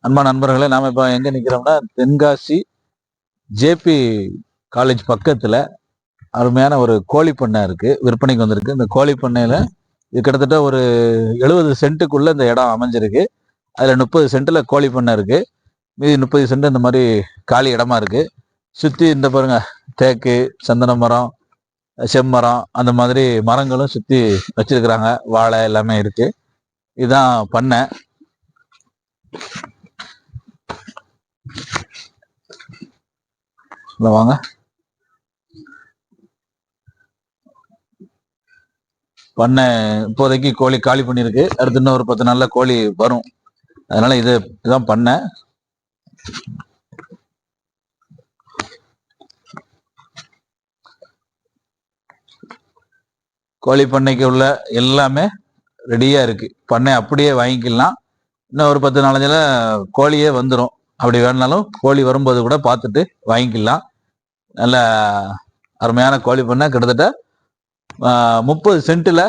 அன்பா நண்பர்களே, நாம இப்போ எங்க நிக்கிறோம்னா தென்காசி ஜேபி காலேஜ் பக்கத்துல அருமையான ஒரு கோழி பண்ணை இருக்கு, விற்பனைக்கு வந்திருக்கு. இந்த கோழி பண்ணையில இது கிட்டத்தட்ட ஒரு 70 சென்ட்டுக்குள்ள இந்த இடம் அமைஞ்சிருக்கு. அதுல 30 சென்ட்ல கோழி பண்ணை இருக்கு, மீதி 30 சென்ட் இந்த மாதிரி காலி இடமா இருக்கு. சுத்தி இந்த பாருங்க, தேக்கு, சந்தன மரம், செம்மரம், அந்த மாதிரி மரங்களும் சுத்தி வச்சிருக்கிறாங்க. வாழை எல்லாமே இருக்கு. இதுதான் பண்ணை. வாங்க, பண்ணை இப்போதைக்கு கோழி காலி பண்ணிருக்கு. அடுத்து இன்னும் ஒரு 10 நாள்ல கோழி வரும். அதனால இதுதான் பண்ணை. கோழி பண்ணைக்கு உள்ள எல்லாமே ரெடியா இருக்கு. பண்ணை அப்படியே வாங்கிக்கலாம். இன்னும் ஒரு 10 நாலஞ்சில் கோழியே வந்துடும். அப்படி வேணுனாலும் கோழி வரும்போது கூட பார்த்துட்டு வாங்கிக்கலாம். நல்ல அருமையான கோழி பண்ணை. கிட்டத்தட்ட 30 சென்ட்ல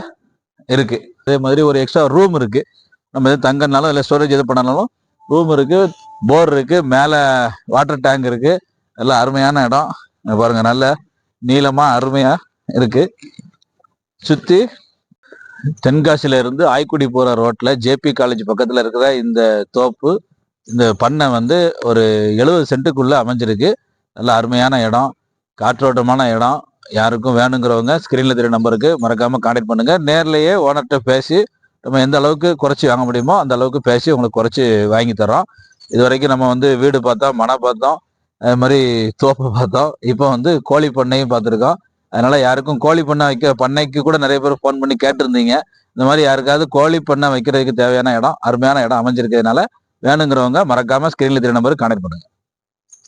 இருக்கு. அதே மாதிரி ஒரு எக்ஸ்ட்ரா ரூம் இருக்கு. நம்ம எது தங்கனாலும் இல்லை ஸ்டோரேஜ் எது பண்ணாலும் ரூம் இருக்கு, போர் இருக்கு, மேலே வாட்டர் டேங்க் இருக்கு. நல்ல அருமையான இடம் பாருங்க, நல்ல நீளமா அருமையா இருக்கு. சுத்தி தென்காசியில இருந்து ஆய்க்குடி போற ரோட்ல ஜேபி காலேஜ் பக்கத்துல இருக்கிற இந்த தோப்பு, இந்த பண்ணை வந்து ஒரு 70 சென்ட்டுக்குள்ள அமைஞ்சிருக்கு. நல்ல அருமையான இடம், காற்றோட்டமான இடம். யாருக்கும் வேணுங்கிறவங்க ஸ்கிரீன்ல தெரிய நம்பருக்கு மறக்காம கான்டாக்ட் பண்ணுங்க. நேர்லயே ஓனர்கிட்ட பேசி நம்ம எந்த அளவுக்கு குறைச்சி வாங்க முடியுமோ அந்த அளவுக்கு பேசி உங்களுக்கு குறைச்சி வாங்கி தரோம். இது வரைக்கும் நம்ம வந்து வீடு பார்த்தோம், மனை பார்த்தோம், அது மாதிரி தோப்பு பார்த்தோம். இப்போ வந்து கோழி பண்ணையும் பார்த்துருக்கோம். அதனால யாருக்கும் கோழி பண்ணை பண்ணைக்கு கூட நிறைய பேர் ஃபோன் பண்ணி கேட்டிருந்தீங்க. இந்த மாதிரி யாருக்காவது கோழி பண்ணை வைக்கிறதுக்கு தேவையான இடம், அருமையான இடம் அமைஞ்சிருக்கிறதுனால வேணுங்கிறவங்க மறக்காம ஸ்கிரீன்ல தெரிய நம்பருக்கு கான்டாக்ட் பண்ணுங்க.